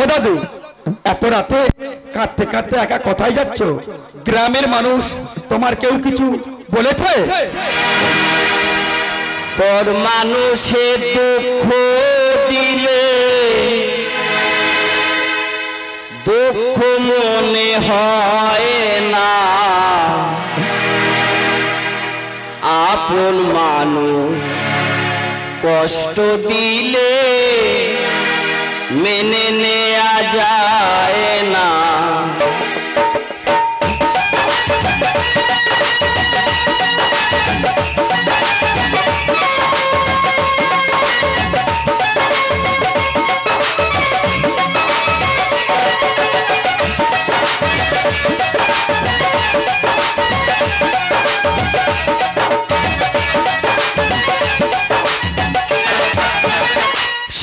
ও দাদু, এত রাতে কাঁদতে কাঁদতে একা কোথায় যাচ্ছ? গ্রামের মানুষ তোমার কেউ কিছু বলেছে? পর মানুষে দুঃখ দিলে দুঃখ মনে হয় না, আপন মানুষ কষ্ট দিলে মেনে নেয়া যায় না।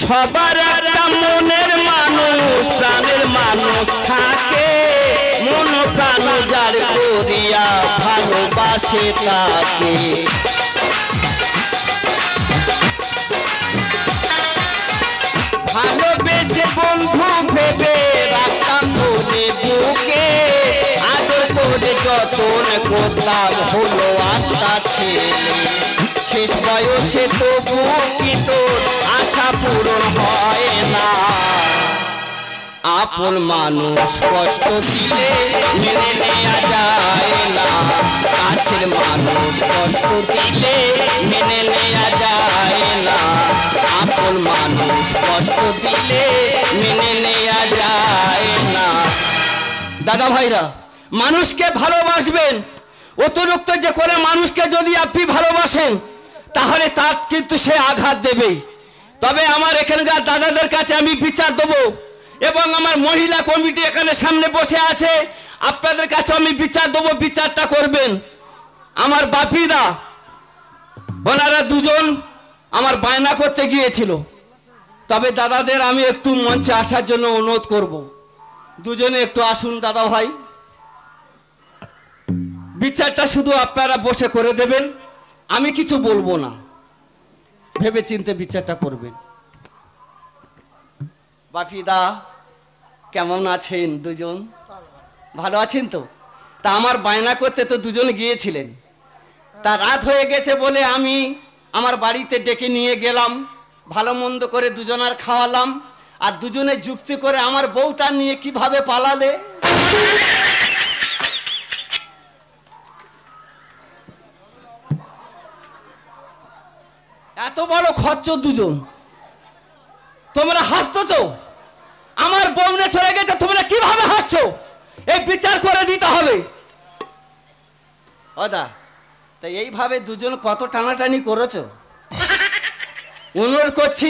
সবার একটা মনের মানুষ, প্রাণের মানুষ থাকে, মন প্রাণ যার করিয়া ভালোবাসে তাকে। ভালোবেসে বন্ধু ভেবে রাখতাম তোরে বুকে, আদর করে যতন করতাম হলো আত্মা ছেলে। শেষ বয়সে তবু কি তোর আশা পূরণ হয় না, আপন মানুষ কষ্ট দিলে মেনে নেয়া যায় না, কাছের মানুষ কষ্ট দিলে মেনে নেয়া যায় না, আপন মানুষ কষ্ট দিলে মেনে নেয়া যায় না। দাদা ভাইরা, মানুষকে ভালোবাসবেন, অতিরিক্ত যে করে মানুষকে যদি আপনি ভালোবাসেন তাহলে তার কিন্তু সে আঘাত দেবেই। তবে আমার এখানকার দাদাদের কাছে আমি বিচার দেবো, এবং আমার মহিলা কমিটি এখানে সামনে বসে আছে, আপনাদের কাছে আমি বিচার দেবো, বিচারটা করবেন। আমার বাপিদা ওনারা দুজন আমার বায়না করতে গিয়েছিল, তবে দাদাদের আমি একটু মঞ্চে আসার জন্য অনুরোধ করব, দুজনে একটু আসুন দাদা ভাই। বিচারটা শুধু আপনারা বসে করে দেবেন, আমি কিছু বলবো না, ভেবে চিন্তে বিচারটা করবেন। বাপিদা কেমন আছেন? দুজন ভালো আছেন তো? তা আমার বায়না করতে তো দুজন গিয়েছিলেন, তা রাত হয়ে গেছে বলে আমি আমার বাড়িতে ডেকে নিয়ে গেলাম, ভালো মন্দ করে দুজনার খাওয়ালাম, আর দুজনে যুক্তি করে আমার বউটা নিয়ে কিভাবে পালালে। এত বড় খরচ দুজন, তোমরা হাসতেছো, আমার বউনে চলে গেছে, তোমরা কিভাবে হাসছো? এই বিচার করে দিতে হবে। ওদা, তা এইভাবে দুজন কত টানাটানি করেছো, অনুরোধ করছি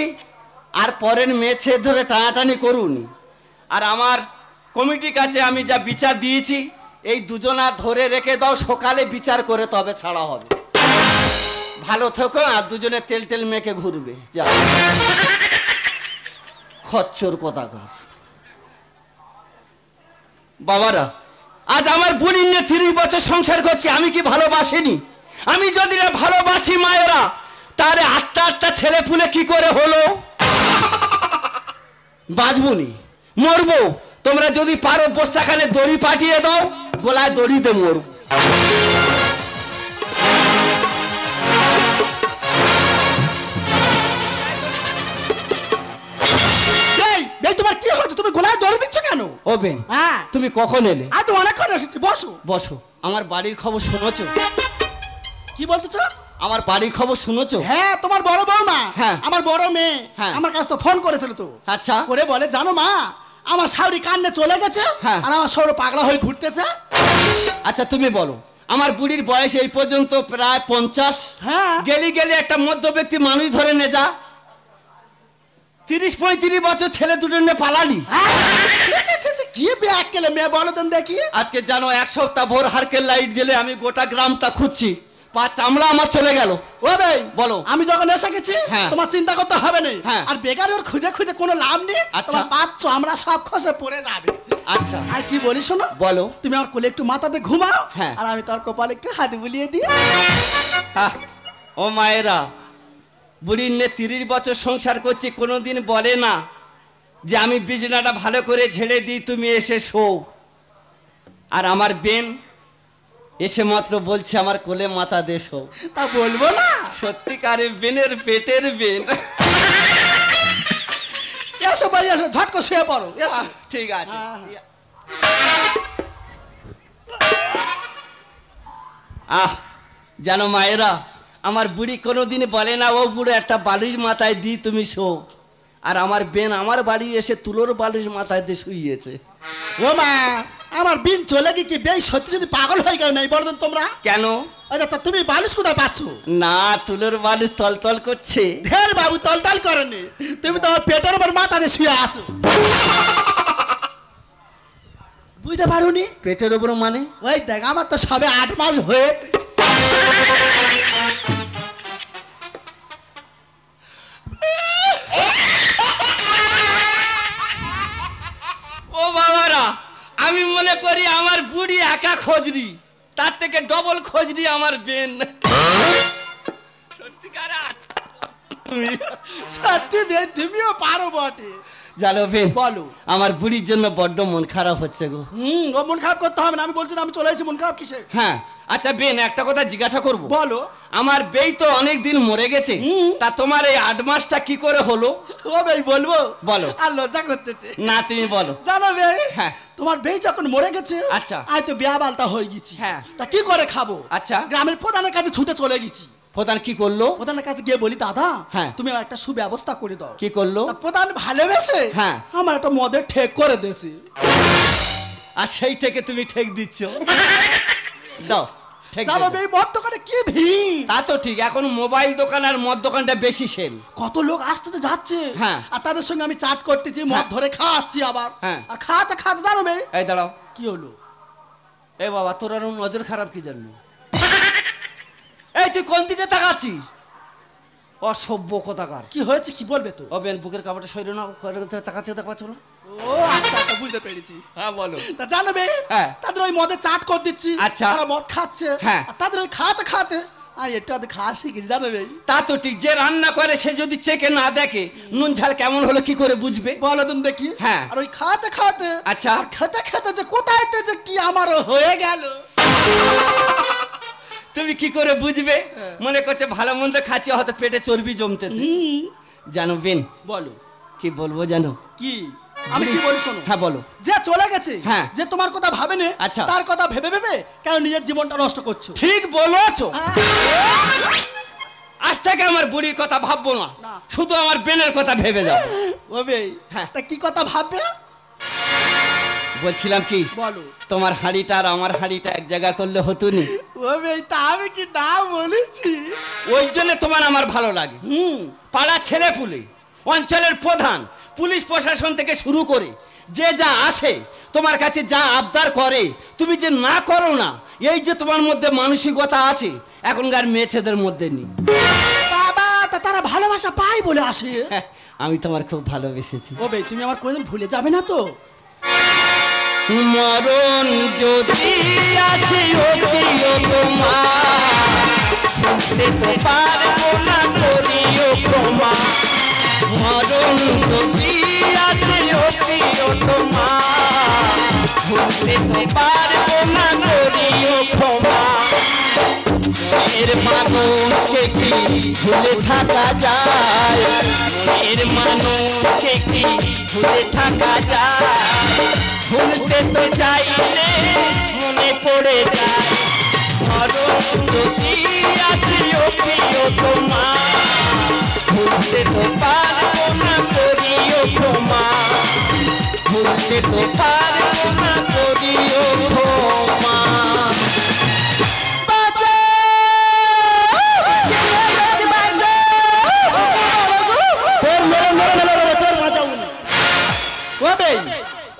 আর পরের মেয়ে ছেলে ধরে টানাটানি করুনি। আর আমার কমিটির কাছে আমি যা বিচার দিয়েছি, এই দুজনা ধরে রেখে দাও, সকালে বিচার করে তবে ছাড়া হবে। ভালো থেকো, আর দুজনে তেল টেল মেখে ঘুরবে। যা খচ্চর কোথাকার। বাবারা, আজ আমার বুড়ি নিয়ে 30 বছর সংসার করছি, আমি কি ভালোবাসিনি? আমি যদি না ভালোবাসি মায়েরা, তাহলে আটটা ছেলে পুলে কি করে হলো? বাঁচবনি, মরবো। তোমরা যদি পারো বস্তাখানে দড়ি পাঠিয়ে দাও, গলায় দড়িতে মরবো। তোমার কি হচ্ছে? তুমি গলায় দড়ি দিচ্ছ কেন? ও বেন, হ্যাঁ তুমি কখন এলে? আজ তো অনেকক্ষণ এসেছি, বসো বসো। আমার বাড়ির খবর শুনেছো? কি বলতেছ? আমার বাড়ির খবর শুনেছো? হ্যাঁ, তোমার বড় বৌমা, হ্যাঁ আমার বড় মেয়ে, হ্যাঁ আমার কাছে তো ফোন করেছিল তো। আচ্ছা, করে বলে জানো মা, আমার শাওরি কান্নে চলে গেছে, আর আমার সৌর পাগলা হয়ে ঘুরতেছে। আচ্ছা তুমি বলো, আমার বুড়ির বয়স এই পর্যন্ত প্রায় 50। হ্যাঁ, গেলি গেলি একটা মধ্য ব্যক্তি মানুষ ধরে নে যা, 30-35 বছর ছেলে দুটো নিয়ে পালালি। কি ব্যাগ কেলে মেয়ে বলো দেন দেখি। আজকে জানো 1 সপ্তাহ ভোর হারকেল লাইট জেলে আমি গোটা গ্রামটা খুঁজছি, পা চামড়া আমার চলে গেল। ও ভাই বলো, আমি যখন এসে গেছি তোমার চিন্তা করতে হবে না, আর বেকার ওর খুঁজে খুঁজে কোনো লাভ নেই। আচ্ছা, পাচ্ছ আমরা সব খসে পড়ে যাবে। আচ্ছা, আর কি বলি শোনো, বলো। তুমি আমার কোলে একটু মাথাতে ঘুমাও, হ্যাঁ, আর আমি তোর কপালে একটু হাত বুলিয়ে দিই। ও মায়েরা, বুড়ির নিয়ে 30 বছর সংসার করছি, কোনোদিন বলে না যে আমি বিছানাটা ভালো করে ঝেড়ে দিই, তুমি এসে শো। আর আমার বেন এসে মাত্র বলছে আমার কোলে মাথা দে শো। তা বলবো না? সত্যিকারে বেনের পেটের বেন। এসো ভাই এসো, ঝটকা শুয়ে পড়ো, এসো। ঠিক আছে। জানো মায়েরা, আমার বুড়ি কোনোদিন বলে না ও বুড়ো একটা বালিশ মাথায় দি তুমি শো। আর আমার বেন আমার বাড়ি এসে তুলোর বালিশ মাথায় দিয়ে শুইয়েছে। ও মা, আমার বিন চলে গিয়ে কি বেশ সত্যি যদি পাগল হয়ে গেল নাই বলো তোমরা? কেন? আচ্ছা তা তুমি বালিশ কোথায় পাচ্ছ? না, তুলোর বালিশ তলতল করছে। ধের বাবু, তলতল করেনি, তুমি তো আমার পেটের উপর মাথা দিয়ে শুয়ে আছো। বুঝতে পারোনি? পেটের উপর মানে? ওই দেখ, আমার তো সবে 8 মাস হয়েছে। ও বাবারা, আমি মনে করি আমার বুড়ি একা খোঁজরি, তার থেকে ডবল খোঁজরি আমার বেন। সত্যিকার তুমি সত্যি বেন, তুমিও পারো বটে। জানো বেন, বলো। আমার বুড়ির জন্য বড্ড মন খারাপ হচ্ছে গো। ও মন খারাপ করতে হবে না, আমি বলছি না আমি চলে এসেছি, মন খারাপ কিসে? হ্যাঁ, আচ্ছা বেন, একটা কথা জিজ্ঞাসা করবো? বলো। আমার বেই তো অনেক দিন মরে গেছে, তা তোমার এই 8 মাসটা কি করে হলো? ও ভাই বলবো? বলো। আর লজ্জা করতেছে না, তুমি বলো। জানো ভাই, হ্যাঁ। তোমার বেই যখন মরে গেছে, আচ্ছা, আই তো বিয়া বালতা হয়ে গেছি। হ্যাঁ। তা কি করে খাবো? আচ্ছা। গ্রামের প্রধানের কাছে ছুটে চলে গেছি। প্রধান কি করলো? প্রধানের কাছে গিয়ে বলি, দাদা হ্যাঁ, তুমি আমার একটা সুব্যবস্থা করে দাও। কি করলো? তা প্রধান ভালোবেসে হ্যাঁ আমার একটা মদের ঠেক করে দিয়েছে। আর সেই থেকে তুমি ঠেক দিচ্ছ? দাও ঠেক। জানো এই মদ দোকানে কি ভিড়! তা তো ঠিক, এখন মোবাইল দোকান আর মদ দোকানটা বেশি সেল। কত লোক আসতে যাচ্ছে। হ্যাঁ। আর তাদের সঙ্গে আমি চাট করতেছি, মদ ধরে খাওয়াচ্ছি আবার। হ্যাঁ। আর খাওয়াতে খাওয়াতে জানো ভাই, এই দাঁড়াও। কি হলো? এ বাবা, তোর আর নজর খারাপ কি জন্য? এই তুই কোন দিকে তাকাচ্ছিস? অসভ্য কোথাকার। কি হয়েছে কি বলবে তো? ও বেন, বুকের কাপড়টা সরিয়ে নাও, তাকাতে পাচ্ছ না? ও আচ্ছা আচ্ছা, বুঝতে পেরেছি। হ্যাঁ বলো। তা জানবে, হ্যাঁ, তাদের ওই মদে চাট করে দিচ্ছি। আচ্ছা। তারা মদ খাচ্ছে। হ্যাঁ। আর তাদের ওই খাওয়াতে খাওয়াতে আর এটা খাওয়া শিখেছি, জানবে। তা তো ঠিক, যে রান্না করে সে যদি চেকে না দেখে নুন ঝাল কেমন হলো কি করে বুঝবে? বলো তুমি দেখি। হ্যাঁ। আর ওই খাওয়াতে খাওয়াতে, আচ্ছা, আর খেতে খেতে যে কোথায় যে কি আমার হয়ে গেল। তুমি কি করে বুঝবে? মনে করছে ভালো মন্দ খাচ্ছি, হয়তো পেটে চর্বি জমতেছে। জানো বেন, বলো। কি বলবো জানো? কি? আমি কি বলি শোনো। হ্যাঁ বলো। যে চলে গেছে, হ্যাঁ, যে তোমার কথা ভাবেনি, আচ্ছা, তার কথা ভেবে ভেবে কেন নিজের জীবনটা নষ্ট করছো? ঠিক বলেছো। আজ থেকে আমার বুড়ির কথা ভাববো না, শুধু আমার বেনের কথা ভেবে যাও। ওবে, হ্যাঁ। তা কি কথা ভাববে? বলছিলাম কি, বলো। তোমার হাঁড়িটা আর আমার হাঁড়িটা এক জায়গা করলে হতো নি? ওবে, তা আমি কি না বলেছি? ওই জন্য তোমার আমার ভালো লাগে। পাড়া ছেলে পুলে, অঞ্চলের প্রধান, পুলিশ প্রশাসন থেকে শুরু করে যে যা আসে তোমার কাছে যা আবদার করে, তুমি যে না করো না, এই যে তোমার মধ্যে মানসিকতা আছে, এখনকার মেয়ে ছেলেদের মধ্যে নেই। বাবা, তা তারা ভালোবাসা পাই বলে আসে। আমি তোমার খুব ভালোবেসেছি। ওবে, তুমি আমার কোনোদিন ভুলে যাবে না তো? মরণ যদি আসে ও প্রিয় তোমার, ভুলতে তো পারবো না করিও ক্ষমা। মরণ যদি আসে ও প্রিয় তোমার, ভুলতে তো পারবো না করিও ক্ষমা। এর মানুষকে কি ভুলে থাকা যায়? এর মানুষকে কি ভুলে থাকা যায়? ভুলতে তো চাইলে মনে পড়ে যায়। মরণ যদি আসে ও প্রিয় তোমার, ভুলতে তো পারবো না করিও ক্ষমা। ভুলতে তো পারবো না করিও ক্ষমা।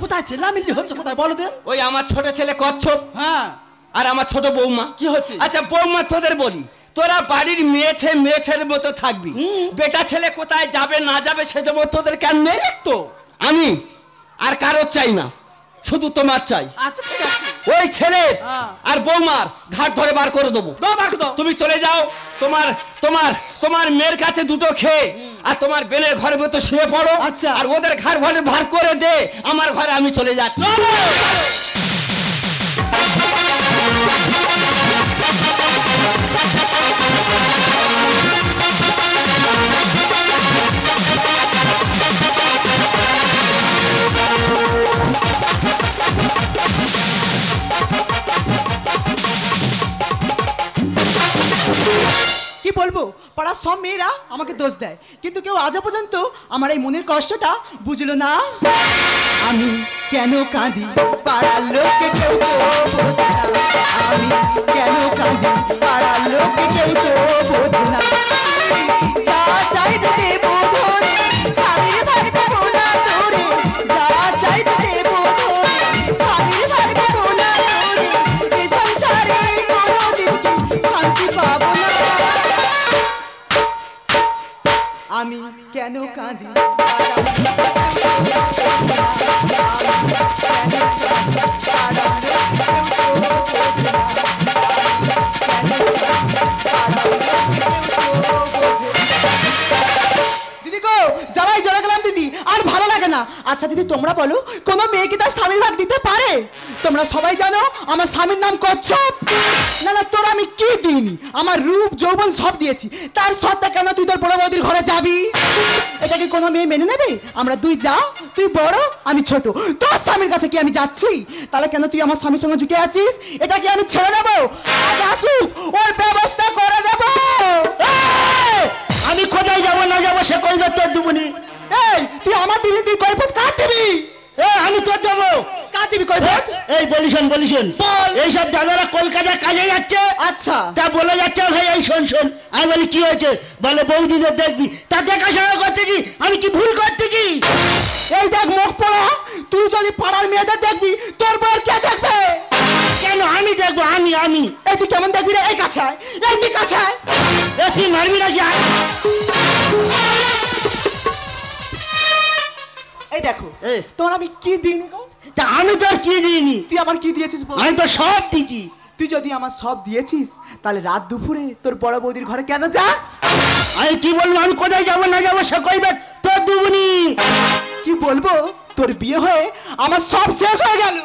কোথায় চেল্লামিল্লি হচ্ছে, কোথায় বলো দেন? ওই আমার ছোট ছেলে কচ্ছপ, হ্যাঁ, আর আমার ছোট বৌমা। কি হচ্ছে? আচ্ছা বৌমা, তোদের বলি, তোরা বাড়ির মেয়েছের মতো থাকবি, বেটা ছেলে কোথায় যাবে না যাবে সে জন্য তোদের কেন নেই তো? আমি আর কারোর চাই না। শুধু তোমার চাই। আচ্ছা ঠিক আছে। ওই ছেলে হ্যাঁ। আর বৌমার ঘাট ধরে বার করে দেবো। দাও বার করে দাও। তুমি চলে যাও তোমার তোমার তোমার মেয়ের কাছে দুটো খেয়ে আর তোমার বেলের ঘরের ভেতর শুয়ে পড়ো। আচ্ছা। আর ওদের ঘর ঘরে ভার করে দে, আমার ঘরে আমি চলে যাচ্ছি। কি বলবো, পাড়ার সব মেয়েরা আমাকে দোষ দেয়, কিন্তু কেউ আজও পর্যন্ত আমার এই মনের কষ্টটা বুঝলো না। আমি কেন কাঁদি পাড়ার লোককে কেউ তো বোঝে না। আমি কেন কাঁদি পাড়ার লোককে কেউ তো বোঝে না। যা চাইতে দেবো ধরে, স্বামীর ভাগ দেবো না ধরে। যা চাইতে দেবো ধরে, স্বামীর ভাগ দেবো না ধরে। এ সংসারে কোনোদিন কি শান্তি পাবো না। আমি কেন কাঁদি দিদি গো, যারাই জড়া গেলাম দিদি, আর ভালো লাগে না। আচ্ছা দিদি তোমরা বলো, কোনো মেয়ে কি তার স্বামীর ভাগ দিতে পারে? তোমরা সবাই জানো আমার স্বামীর নাম কচ্ছপ। না না, তোর আমি কি দিইনি? আমার রূপ যৌবন সব দিয়েছি, তার সবটা কেন তুই তোর বড় বৌদির ঘরে যাবি? এটা কি কোনো মেয়ে মেনে নেবে? আমরা দুই যা, তুই বড় আমি ছোট, তোর স্বামীর কাছে কি আমি যাচ্ছি? তাহলে কেন তুই আমার স্বামীর সঙ্গে ঝুঁকে আছিস? এটা কি আমি ছেড়ে দেবো? আজ আসুক, ওর ব্যবস্থা করে দেবো। আমি কোথায় যাবো না যাবো সে কইবে তোর দুবনি। এই তুই আমার দিবি, তুই কৈফত কার দিবি? আমি তোর দেবো। কার দিবি কৈফত? এই বলিসন বল। এইসব দাদারা কলকাতা কাজে যাচ্ছে, আচ্ছা তা বলে যাচ্ছে ভাই এই শোন। আমি বলি কি হয়েছে? বলে বৌদিদের দেখবি, তা দেখাশোনা করতেছি, আমি কি ভুল করতেছি? এই দেখ মুখ পড়া, তুই যদি পাড়ার মেয়েদের দেখবি, তোর বর কে দেখবে? কেন আমি দেখবো? আমি এই তুই কেমন দেখবি রে? এই কাছে আয়, এই তুই কাছে আয়। তুই মারবি নাকি? এই দেখো তোমার আমি কি দিইনি গো? তা আমি তোর কি দিইনি? তুই আমার কি দিয়েছিস বল? আমি তো সব দিছি। তুই যদি আমার সব দিয়েছিস, তাহলে রাত দুপুরে তোর বড় বৌদির ঘরে কেন যাস? আমি কি বলবো? আমি কোথায় যাবো না যাবো সে কইবে তোর দুবনি। কি বলবো? তোর বিয়ে হয়ে আমার সব শেষ হয়ে গেল।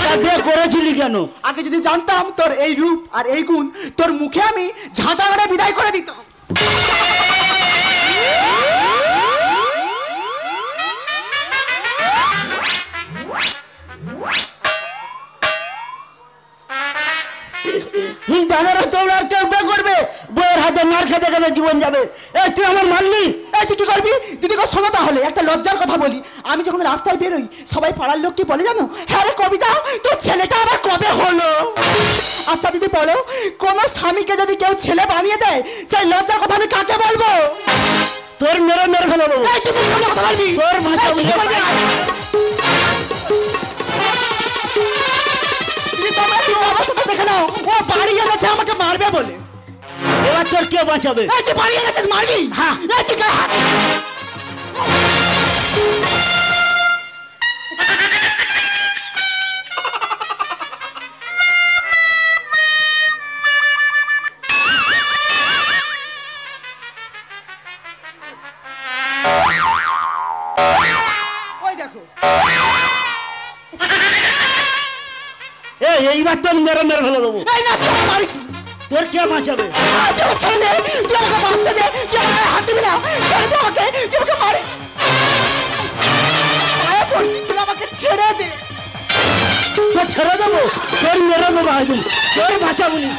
তা বিয়ে করেছিলি কেন? আগে যদি জানতাম তোর এই রূপ আর এই গুণ, তোর মুখে আমি ঝাঁটা করে বিদায় করে দিতাম। দাদারা তোমরা আর কেউ বিয়ে করবে? বইয়ের হাতে মার খেতে গেলে জীবন যাবে। তুই আমার মারলি। এই তুই কি করবি? দিদি গো শোনো, তাহলে একটা লজ্জার কথা বলি। আমি যখন রাস্তায় বেরোই, সবাই পাড়ার লোক কি বলে জানো? হ্যাঁ রে কবিতা, তোর ছেলেটা আবার কবে হলো? আচ্ছা দিদি বলো, কোন স্বামীকে যদি কেউ ছেলে বানিয়ে দেয়, সেই লজ্জার কথা আমি কাকে বলবো? তোর মেরে ফেলে দেবো। এই তুই মুখ সামনে কথা বলবি? তোর ভাষা এই, তুই বলবি না? দিদি তোমরা কি অবস্থা দেখে নাও, ও বাড়ি এনেছে আমাকে মারবে বলে। এবার তোর কে বাঁচাবে? এই তুই বাড়ি এনেছিস মারবি? হ্যাঁ। এই তুই গায়ে হাত। ওই দেখো, এইবার তোর মেরে ফেলে দেবো। এই না তুই আমাকে মারিস। তোর কে বাঁচাবে? তুই আমাকে ছেড়ে দে, তুই আমাকে বাঁচতে দে, তুই আমাকে হাত দিবি না। ছেড়ে দে আমাকে, তুই আমাকে মারি। পায়ে পড়ছি, তুই আমাকে ছেড়ে দে। তোর ছেড়ে দেবো? তোর মেরে দেবো একদম। তোর বাঁচাবো না।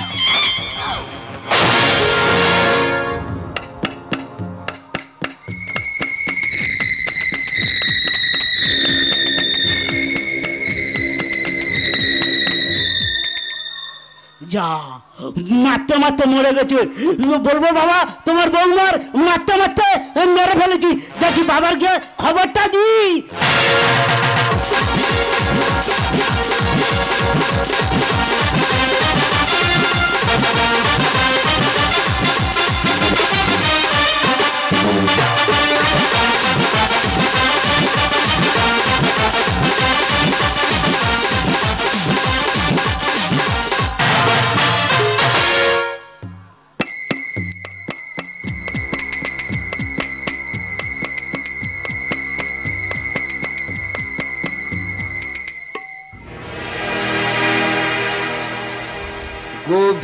যা মারতে মারতে মরে গেছে। বলবো বাবা তোমার বৌমার মারতে মারতে মেরে ফেলেছি, দেখি বাবার গিয়ে খবরটা দিই।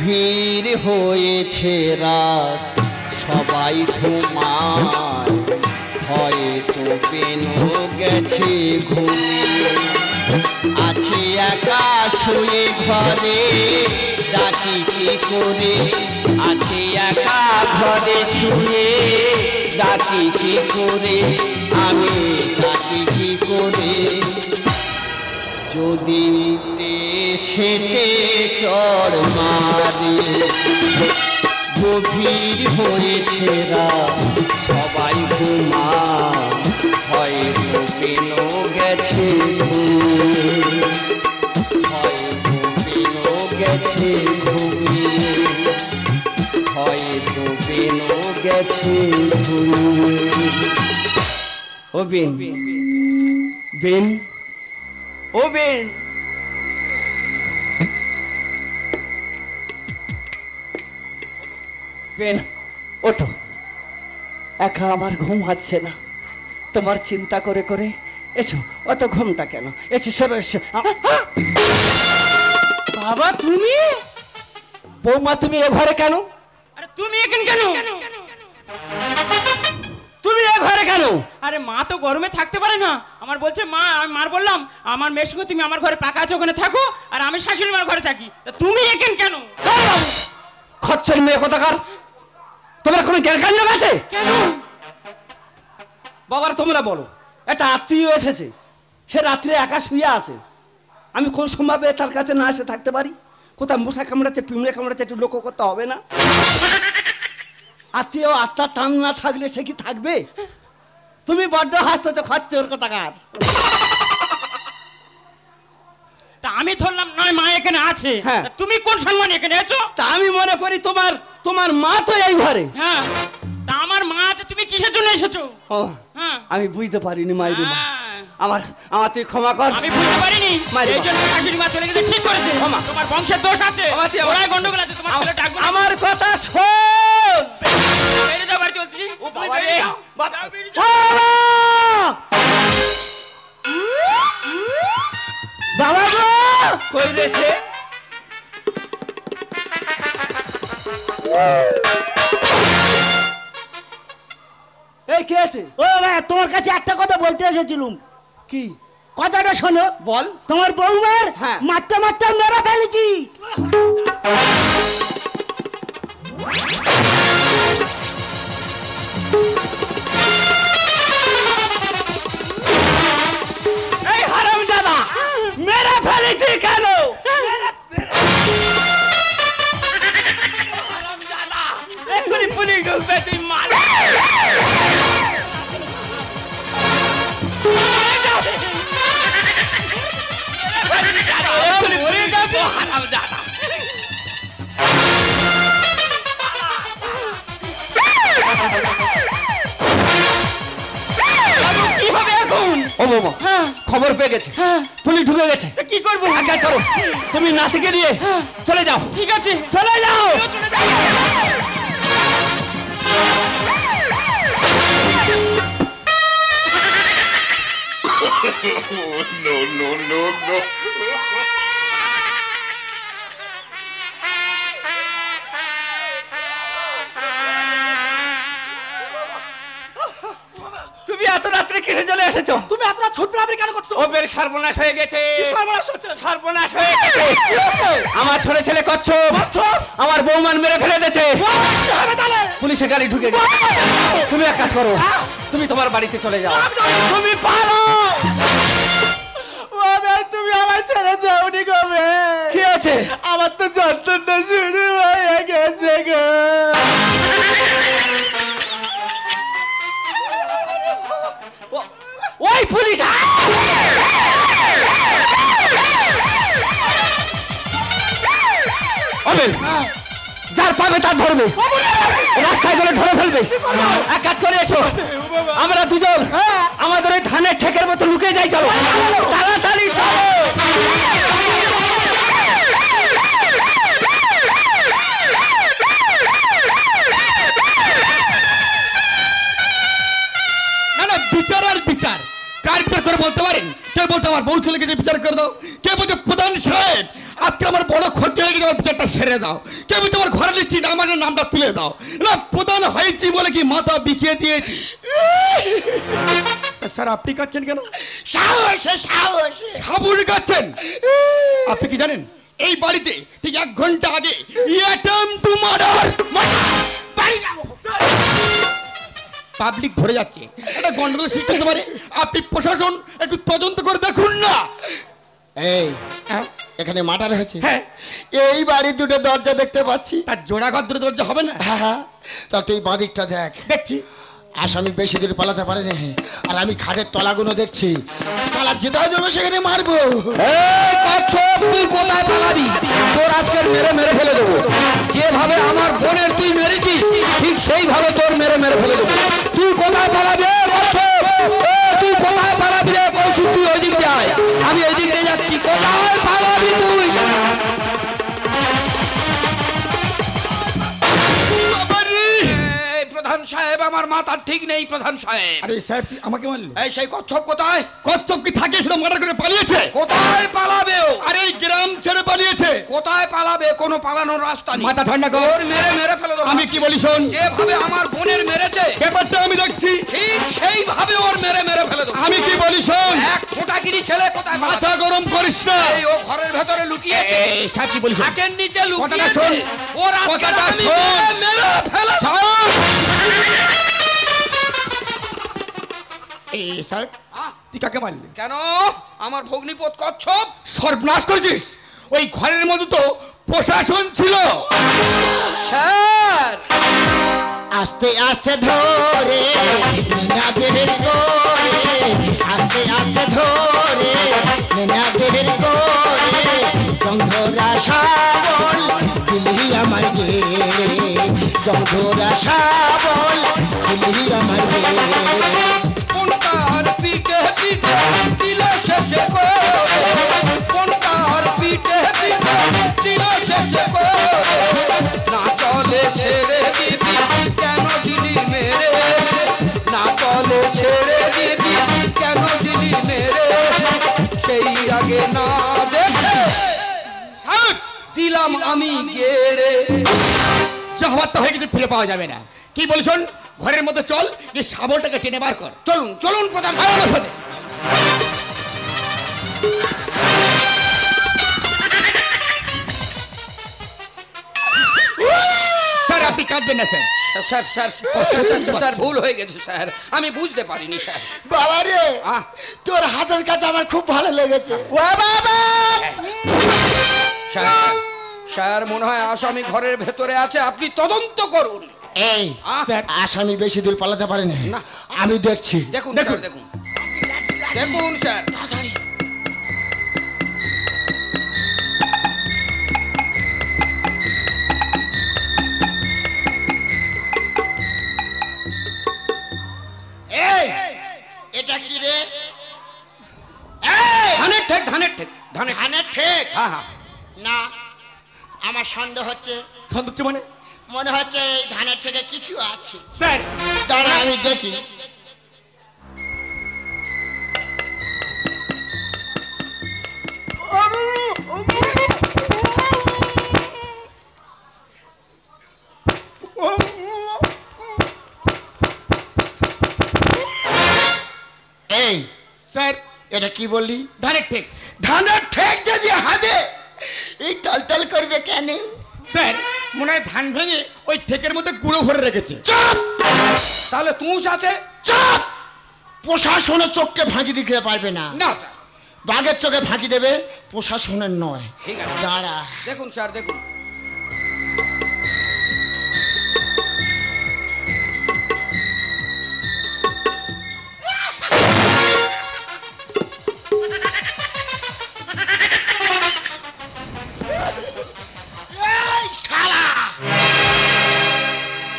গভীর হয়েছে রাত, সবাই ঘুমায়, হয়তো বেনু গেছে ঘুমিয়ে। আছে একা শুয়ে ঘরে, ডাকি কি করে? আছে একা ঘরে শুয়ে, ডাকি কি করে? আমি ডাকি কি করে? যদি সেটে চড় মারে, গভীর হয়েছে রাত, সবাই ঘুমায়, হয়তো পেনো গেছে ঘুমিয়ে, হয়তো পেনো গেছে ঘুমিয়ে, হয়তো পেনো গেছে ঘুমিয়ে। ও বেন, বেন, ও বেন, বেন ওঠো। একা আমার ঘুম হচ্ছে না, তোমার চিন্তা করে করে। এসো, অত ঘুমটা কেন? এসো, সরো, এসো। বাবা তুমি? বৌমা তুমি এ ঘরে কেন? আরে তুমি এখানে কেন? তুমি এ ঘরে কেন? আরে মা তো গরমে থাকতে পারে না, আমার বলছে মা। আমি মার বললাম আমার মেয়ের সঙ্গে তুমি আমার ঘরে পাকা আছে, ওখানে থাকো, আর আমি শাশুড়ি মার ঘরে থাকি। তা তুমি এখানে কেন? খচ্চর মেয়ে কোথাকার, তোমার কোনো জ্ঞান কাণ্ড আছে? কেন? বাবার তোমরা বলো, একটা আত্মীয় এসেছে, সে রাত্রে একা শুয়ে আছে, আমি কোন সম্ভাবে তার কাছে না এসে থাকতে পারি? কোথাও মশা কামড়াচ্ছে, পিমড়ে কামড়াচ্ছে, একটু লক্ষ্য করতে হবে না? আত্মীয় আত্মার টান না থাকলে সে কি থাকবে? তুমি বড্ড হাসতে, খচ্চর কোথাকার। তা আমি ধরলাম নয় মা এখানে আছে, হ্যাঁ। তা তুমি কোন সম্মানে এখানে এসো? তা আমি মনে করি তোমার মা তো এই ঘরে। হ্যাঁ, তা আমার মা আছে, তুমি কিসের জন্য এসেছো? ও, হ্যাঁ, আমি বুঝতে পারিনি মাইরি মা, হ্যাঁ। আমার তুই ক্ষমা কর। আমি বুঝতে পারিনি, মারি এই মা। জন্য শাশুড়ি মা চলে গেছে, ঠিক করেছে। ক্ষমা। তোমার বংশের দোষ আছে, ক্ষমা তুই আমার- ওরাই গন্ডগোল আছে, তোমার ছেলে ডাকবো না। আমার কথা শোন। বেরিয়ে যাও বাড়ি চলছি। ও তুমি বাবা বেরিয়ে রে, যাও। বাবা। যাও, বেরিয়ে যাও। বাবা গো, কই রে সে? এই কে আছে? ও ভাই, তোমার কাছে একটা কথা বলতে এসেছিলুম। কি কথাটা শোনো। বল। তোমার বৌমার হ্যাঁ। মারতে মারতে মেরে ফেলেছি। এই হারামজাদা, মেরে ফেলেছি কেন? এক্ষুনি পুলিশ ঢুকবে, তুই মার। এক্ষুনি পুলিশ ঢুকবে, হারামজাদা। কি হবে এখন? ও বাবা, খবর পেয়ে গেছে, পুলিশ ঢুকে গেছে। কি করবো? এক কাজ করো, তুমি নাতিকে নিয়ে চলে যাও। ঠিক আছে, চলে যাও। No, no, no, no. তুমি এত রাত্রে কিসে চলে এসেছো? তুমি এতটা ছোট আপনি কেন করছো? ও বের সর্বনাশ হয়ে গেছে, সর্বনাশ হচ্ছে। সর্বনাশ হয়ে গেছে। আমার ছোট ছেলে কচ্ছপ আমার বৌমান মেরে ফেলে দিয়েছে। পুলিশের গাড়ি ঢুকে গেছে। তুমি এক কাজ করো, তুমি তোমার বাড়িতে চলে যাও। তুমি পারো। তুমি আমার ছেড়ে যাওনি কবে? কি আছে? আমার তো যন্ত্রণা শুরু হয়ে গেছে গো। ওই পুলিশ যার পাবে তার ধরবে, রাস্তায় গেলে ধরে ফেলবে। এক কাজ করে এসো, আমরা দুজন আমাদের ওই ধানের ঠেকের মতো লুকে যাই। চলো তাড়াতাড়ি চলো। না না, বিচার আর বিচার কার বিচার করে বলতে পারেন? কে বলতে আমার বউ ছেলেকে যে বিচার করে দাও? কে বলছে প্রধান সাহেব আজকে আমার বড় ক্ষতি হয়ে গেছে, বিচারটা সেরে দাও। কেউ তোমার ঘরের লিস্টি আমার নামটা তুলে দাও না। প্রধান হয়েছি বলে কি মাথা বিখিয়ে দিয়েছি। স্যার আপনি কাচ্ছেন কেন? সাহসে সাহসে সাবুন কাচ্ছেন? আপনি কি জানেন এই বাড়িতে ঠিক 1 ঘন্টা আগে অ্যাটেম্প টু মার্ডার বাড়ি যাবো। পাবলিক ভরে যাচ্ছে, এটা গন্ডগোল সৃষ্টি হতে পারে। আপনি প্রশাসন একটু তদন্ত করে দেখুন না। এই হ্যাঁ এখানে মার্ডার হয়েছে। হ্যাঁ এই বাড়ির দুটো দরজা দেখতে পাচ্ছি। তার জোড়া ঘর দুটো দরজা হবে না? হ্যাঁ হ্যাঁ, তা তুই বাদিকটা দেখ। দেখছি আসামি বেশি দূর পালাতে পারে না, আর আমি খাটের তলাগুলো দেখছি। সালা যেতে হবে সেখানে মারবো। এই কচ্ছপ, তুই কোথায় পালাবি? তোর আজকে মেরে মেরে ফেলে দেবো। যেভাবে আমার বোনের তুই মেরেছিস ঠিক সেইভাবে তোর মেরে মেরে ফেলে দেবো। তুই কোথায় পালাবি? কচ্ছপ তুই কোথায় পালাবি রে? কৌশিক তুই ওই দিক যায়, আমি এই দিক দিয়ে যাচ্ছি। কোথায় পালাবি তুই? প্রধান সাহেব, আমার মাথা ঠিক নেই প্রধান সাহেব। আরে সাহেব তুই আমাকে মারলি? এই সেই কচ্ছপ কোথায়? কচ্ছপ কি থাকে শুধু মার্ডার করে পালিয়েছে? কোথায় পালাবে ও? আরে এই গ্রাম ছেড়ে পালিয়েছে। কোথায় পালাবে? কোনো পালানোর রাস্তা নেই। মাথা ঠান্ডা কর। ওর মেরে মেরে ফেলে দেবো। আমি কি বলি শোন, যেভাবে আমার বোনের মেরেছে ব্যাপারটা আমি দেখছি, ঠিক সেইভাবে ওর মেরে মেরে ফেলে দেবো। আমি কি বলি শোন, এক ফোঁটাগিরি ছেলে কোথায় পালাবে? মাথা গরম করিস না। এই ও ঘরের ভেতরে লুকিয়েছে, এই সাহেব কি বলিস? হাটের নিচে কথাটা লুকিয়েছে। শোন, ওর কথাটা আমি শোন। মেরে মেরে ফেলে দেবো। এই সাহেব তুই কাকে মারলি? কেন? আমার ভগ্নিপত কচ্ছপ। সর্বনাশ করেছিস। ওই ঘরের মধ্যে তো প্রশাসন ছিল। স্যার আস্তে আস্তে ধরে মিনা বের করে, আস্তে আস্তে ধরে মিনা বের করে, জঙ্গরা শাবল দিলি আমার গে, জঙ্গরা শাবল দিলি আমার গে। কোনটার পিঠে পিঠে দিল শেষে করে, কোনটার পিঠে পিঠে দিল শেষে করে, না চলে ছেড়ে দিবি কেন দিলি মেরে, না চলে ছেড়ে দিবি কেন দিলি মেরে, সেই আগে না দেখে দিলাম আমি গেড়ে। যা হওয়ার তা হয়ে গেছে, ফিরে পাওয়া যাবে না। কি বলিস শোন, ঘরের মধ্যে চল, গিয়ে শাবলটাকে টেনে বার কর। চলুন চলুন প্রধান আয় আমার সাথে। স্যার আপনি কাঁদবেন না স্যার। স্যার স্যার স্যার ভুল হয়ে গেছে স্যার, আমি বুঝতে পারিনি স্যার। বাবা রে, আহ, তোর হাতের কাছে আমার খুব ভালো লেগেছে। ও বাবা, স্যার স্যার মনে হয় আসামি ঘরের ভেতরে আছে, আপনি তদন্ত করুন। এই স্যার আসামি বেশি দূর পালাতে পারে না, না। আমি দেখছি। দেখুন স্যার দেখুন দেখুন স্যার। এই এটা কি রে? ধানের ঠেক ধানের ঠেক ধানের ধানের ঠেক? হ্যাঁ হ্যাঁ। না, আমার সন্দেহ হচ্ছে, সন্তুষ্ট মানে? মনে হচ্ছে এই ধানের থেকে কিছু আছে। স্যার দাঁড়া আমি দেখি। এই স্যার এটা কি বললি? ধানের ঠেক। ধানের ঠেক যদি হবে এই টলটল করবে কেন? স্যার মনে হয় ধান ভেঙে ওই ঠেকের মধ্যে গুঁড়ো ভরে রেখেছে। চুপ! তাহলে তুষ আছে? চুপ! প্রশাসনের চোখকে ফাঁকি দিতে পারবে না। না বাঘের চোখে ফাঁকি দেবে, প্রশাসনের নয়। ঠিক আছে দাঁড়া। দেখুন স্যার দেখুন।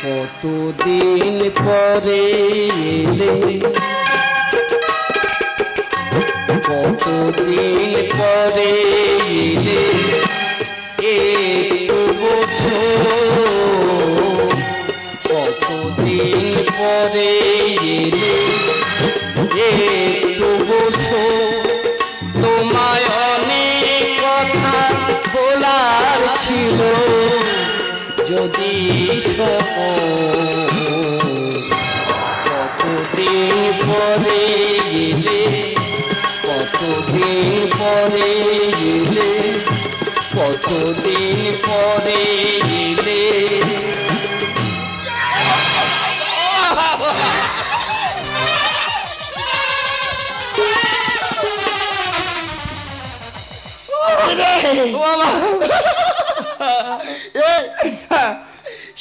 কতদিন পরে এলে, কতদিন পরে এলে, একটু বোঝো, কতদিন পরে এলে, একটু বোঝো, তোমায় অনেক কথা দিস কতদিন পরে এলে কতদিন পরে এলে কতদিন পরে এলে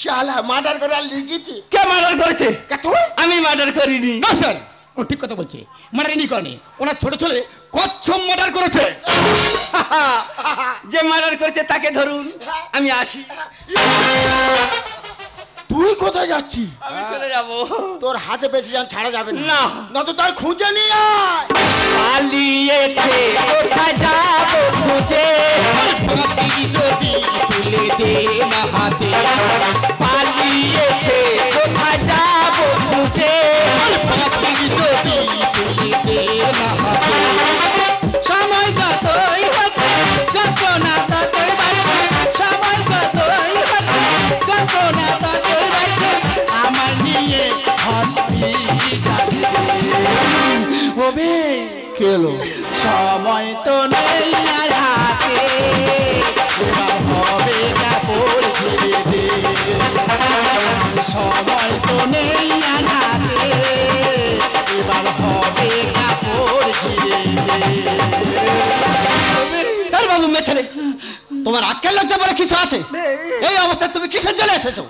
শালা মার্ডার করে আর লিখেছি। কে মার্ডার করেছে? আমি মার্ডার করিনি। না স্যার, ও ঠিক কথা বলছে, মার্ডারই করেনি। ওনার ছোট ছেলে কচ্ছপ মার্ডার করেছে। যে মার্ডার করেছে তাকে ধরুন, আমি আসি। তুই কোথায় যাচ্ছিস? আমি চলে যাব। তোর হাতে বেশি যান ছাড়া যাবে না। না, না তো তার খুঁজে নিয়ে আয়। পালিয়েছে কোথায় যাব খুঁজে ফাঁসি যদি তুলে দে না হাতে পালিয়েছে কোথায় যাব খুঁজে ফাঁসি যদি তুলে দে না হাতে সময় যতই হচ্ছে যন্ত্রণা ততই বাড়ছে সময় যতই হচ্ছে যন্ত্রণা ততই বাড়ছে আমার নিয়ে হবে খেলো সময় তো নেই আর হাতে এবার হবে কাপড় ঘিরে দে সময় তো নেই আর হাতে এবার হবে কাপড় ঘিরে দে বাবু মেয়ে ছেলে তোমার আক্কেল লজ্জা বলে কিছু আছে? এই অবস্থায় তুমি কিসের জন্য এসেছো?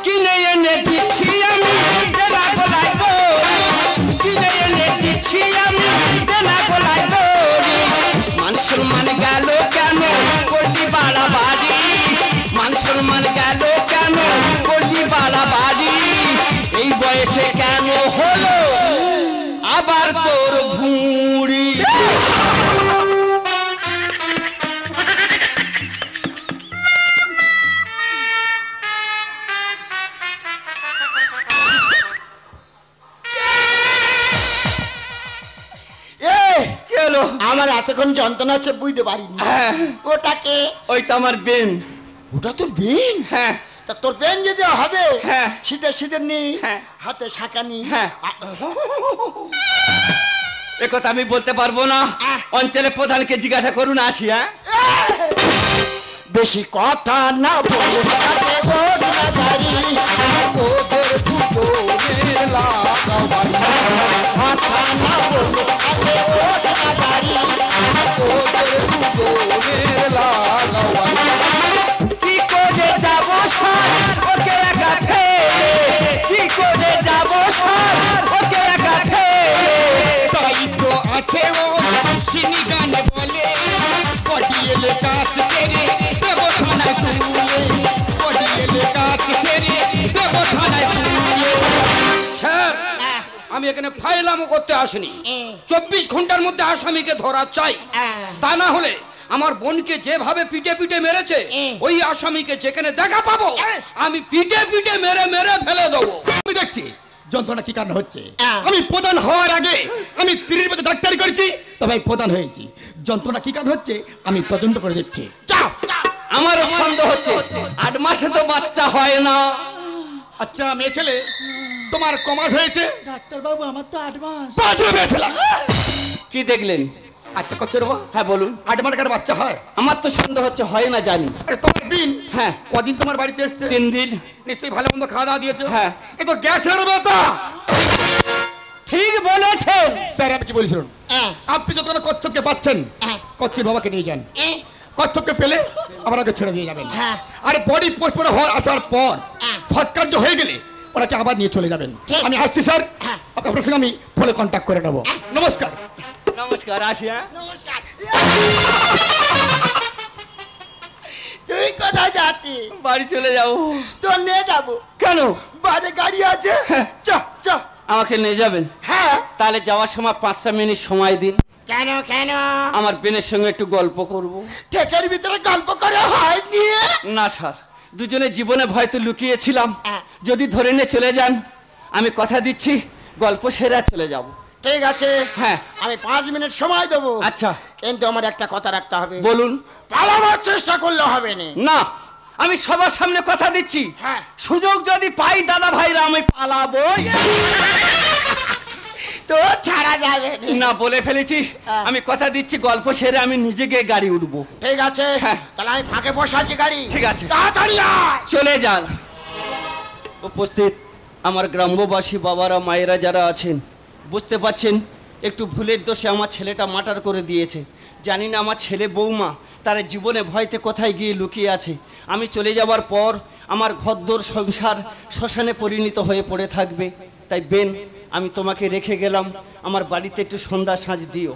কিনে এনে দিচ্ছি আমি দেনা গোলাই দড়ি কিনে এনে দিচ্ছি আমি দেনা গোলাই দড়ি মান সম্মান গেল কেন করলি বাড়াবাড়ি মান সম্মান গেল কেন করলি বাড়াবাড়ি এই বয়সে কেন হলো আবার তোর ভুঁড়ি আমার এতক্ষণ যন্ত্রণা হচ্ছে বুঝতে পারিনি। ওটাকে? ওই তো আমার বেন। ওটা তোর বেন? হ্যাঁ। তা তোর বেন যদি হবে হ্যাঁ শীতের শীতের নি হ্যাঁ হাতে শাঁকা নি হ্যাঁ এ কথা আমি বলতে পারবো না, অঞ্চলের প্রধানকে জিজ্ঞাসা করুন আসি। হ্যাঁ বেশি কথা না বলে ওদের দুজনের লাগাবাড়ি কথা না বলে ওদের দুজনের লাগাবাড়ি কি করে যাবো সার ওকে একা ফেলে কি করে যাবো সার ওকে একা ফেলে তাই তো আছে ও সিনি গানে বলে পটিয়েলে কাজ ছেড়ে দেব থানায় তুলে পটিয়েলে কাজ ছেড়ে দেব থানায় তুলে। স্যার আমি এখানে ফাইলামও করতে আসিনি, 24 ঘন্টার মধ্যে আসামিকে ধরা চাই, তা না হলে আমার বোনকে যেভাবে পিটে পিটে মেরেছে ওই আসামিকে যেখানে দেখা পাবো আমি পিটে পিটে মেরে মেরে ফেলে দেবো। আমি দেখছি যন্ত্রণা কি কারণে হচ্ছে। আমি প্রধান হওয়ার আগে আমি 30 বছর ডাক্তারি করেছি, তবে আমি প্রধান হয়েছি। যন্ত্রণা কি কারণে হচ্ছে আমি তদন্ত করে দেখছি। যাও, আমারও সন্দেহ হচ্ছে 8 মাসে তো বাচ্চা হয় না। আচ্ছা মেয়ে ছেলে তোমার কমাস হয়েছে? ডাক্তার বাবু আমার তো 8 মাস। 5 মেয়ে ছেলে কি দেখলেন? আচ্ছা করছে রে? হ্যাঁ বলুন। 8 মাসের বাচ্চা হয়? আমার তো সন্দেহ হচ্ছে হয় না জানি। আরে তোমার বিন হ্যাঁ কদিন তোমার বাড়িতে এসছে? 3 দিন। নিশ্চয়ই ভালো মন্দ খাওয়া দাওয়া দিয়েছো? হ্যাঁ। এ তো গ্যাসের ব্যথা। ঠিক বলেছেন স্যার আমি কি বলছিলাম, আপনি যতক্ষণ কচ্ছপকে পাচ্ছেন কচ্ছপ বাবাকে নিয়ে যান, কচ্ছপকে পেলে আবার ওকে ছেড়ে দিয়ে যাবেন। আর বডি পোস্টমর্টম হওয়ার আসার পর সৎকার্য হয়ে গেলে ওনাকে আবার নিয়ে চলে যাবেন। আমি আসছি স্যার, আপনার সঙ্গে আমি ফোনে কন্ট্যাক্ট করে নেবো। নমস্কার। নমস্কার, আসি। হ্যাঁ নমস্কার। তুই কোথায় যাচ্ছিস? বাড়ি চলে যাবো। তোর নিয়ে যাবো। কেন? বাইরে গাড়ি আছে, চ চ। আমাকে নিয়ে যাবেন? হ্যাঁ। তাহলে যাওয়ার সময় 5টা মিনিট সময় দিন। কেন কেন? আমার বেনের সঙ্গে একটু গল্প করব। ঠেকের ভিতরে গল্প করে হয়নি? না স্যার, দুজনে জীবনে ভয় তো লুকিয়েছিলাম, যদি ধরে নিয়ে চলে যান আমি কথা দিচ্ছি গল্প সেরা চলে যাব। ঠিক আছে, হ্যাঁ আমি 5 মিনিট সময় দেবো। আচ্ছা, কিন্তু আমার একটা কথা রাখতে হবে। বলুন। পালানোর চেষ্টা করলে হবে না। না, আমি সবার সামনে কথা দিচ্ছি, হ্যাঁ। সুযোগ যদি পাই দাদা ভাইরা আমি পালাবো তো ছাড়া যাবে না, বলে ফেলেছি। আমি কথা দিচ্ছি, গল্প সেরে আমি নিজে গিয়ে গাড়ি উঠবো। ঠিক আছে, হ্যাঁ। তাহলে আমি ফাঁকে বসে আছি গাড়ি। ঠিক আছে, তাড়াতাড়ি আয়। চলে যান। উপস্থিত আমার গ্রাম্যবাসী বাবারা মায়েরা যারা আছেন, বুঝতে পাচ্ছেন একটু ভুলের দোষে আমার ছেলেটা মার্ডার করে দিয়েছে। জানি না আমার ছেলে বৌমা তার জীবনে ভয়তে কোথায় গিয়ে লুকিয়ে আছে। আমি চলে যাওয়ার পর আমার ঘরদোর সংসার শ্মশানে পরিণত হয়ে পড়ে থাকবে। তাই বেন, আমি তোমাকে রেখে গেলাম, আমার বাড়িতে একটু সন্ধ্যা সাঁজ দিও।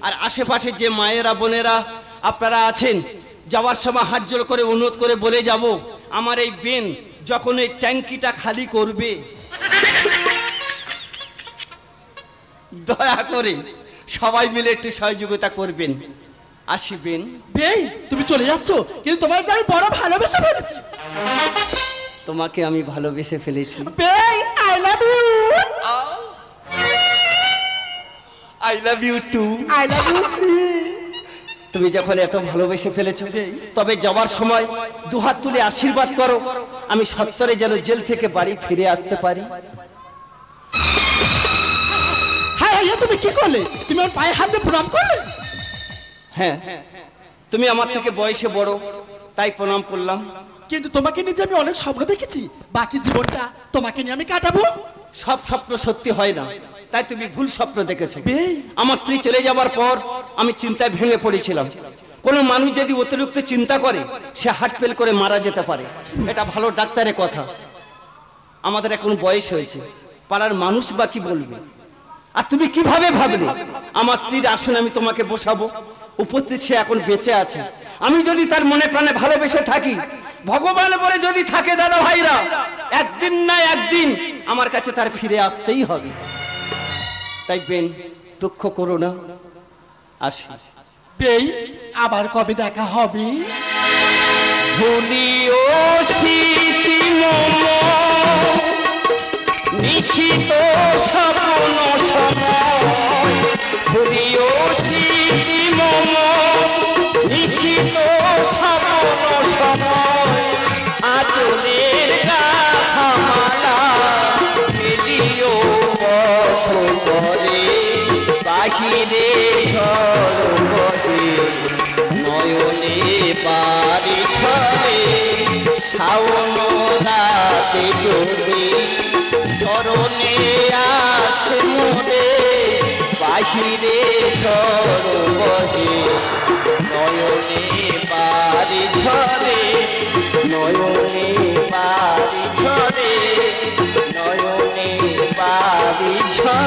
আর আশেপাশে যে মায়েরা বোনেরা আপনারা আছেন, যাওয়ার সময় হাত জোড় করে অনুরোধ করে বলে যাব, আমার এই বেন যখন এই ট্যাঙ্কিটা খালি করবে দয়া করে সবাই মিলে একটু সহযোগিতা করবেন। আসিবেন। বেই, তুমি চলে যাচ্ছ, কিন্তু তোমায় যে আমি বড় ভালোবেসে ফেলেছি। তোমাকে আমি ভালোবেসে ফেলেছি। Bae, I love you. I love you too. I love you. তুমি যখন এত ভালোবেসে ফেলেছো, তবে যাওয়ার সময় দুহাত তুলে আশীর্বাদ করো, আমি সত্তরে যেন জেল থেকে বাড়ি ফিরে আসতে পারি। হ্যাঁ, তুমি কি করলে? তুমি আমার পায়ে হাত দিয়ে প্রণাম করলে? হ্যাঁ, তুমি আমার থেকে বয়সে বড়, তাই প্রণাম করলাম। কিন্তু তোমাকে নিয়ে যে আমি অনেক স্বপ্ন দেখেছি, বাকি জীবনটা তোমাকে নিয়ে আমি কাটাবো। সব স্বপ্ন সত্যি হয় না, তাই তুমি ভুল স্বপ্ন দেখেছো। বেই। আমার স্ত্রী চলে যাওয়ার পর আমি চিন্তায় ভেঙে পড়েছিলাম। কোনো মানুষ যদি অতিরিক্ত চিন্তা করে, সে হার্ট ফেল করে মারা যেতে পারে। এটা ভালো ডাক্তারের কথা। আমাদের এখন বয়স হয়েছে, পাড়ার মানুষ বা কি বলবে? আর তুমি কিভাবে ভাবলে আমার স্ত্রীর আসনে আমি তোমাকে বসাবো? উপস্থিত সে এখন বেঁচে আছে। আমি যদি তার মনে প্রাণে ভালোবেসে থাকি, ভগবান বলে যদি থাকে দাদা ভাইরা, একদিন না একদিন আমার কাছে তার ফিরে আসতেই হবে। তাই বেন, দুঃখ করো না, আসি। বেই, আবার কবে দেখা হবে? ভুলিও স্মৃতি মম নিশিত স্বপ্ন সময়, ভুলিও স্মৃতি মম নিশিত স্বপ্ন সময়, আচলের গাথা মালা ফেলিও পথ করে, বাহিরে ঝড় বহে নয়নে বাড়ি ছড়ে, শাওন রাতে যদি চরণে আসে মোরে, বাহিরে ঝড় বহে নয়নে বাড়ি ঝরে, নয়নে বাড়ি ঝরে, নয়নে বাড়ি ঝরে।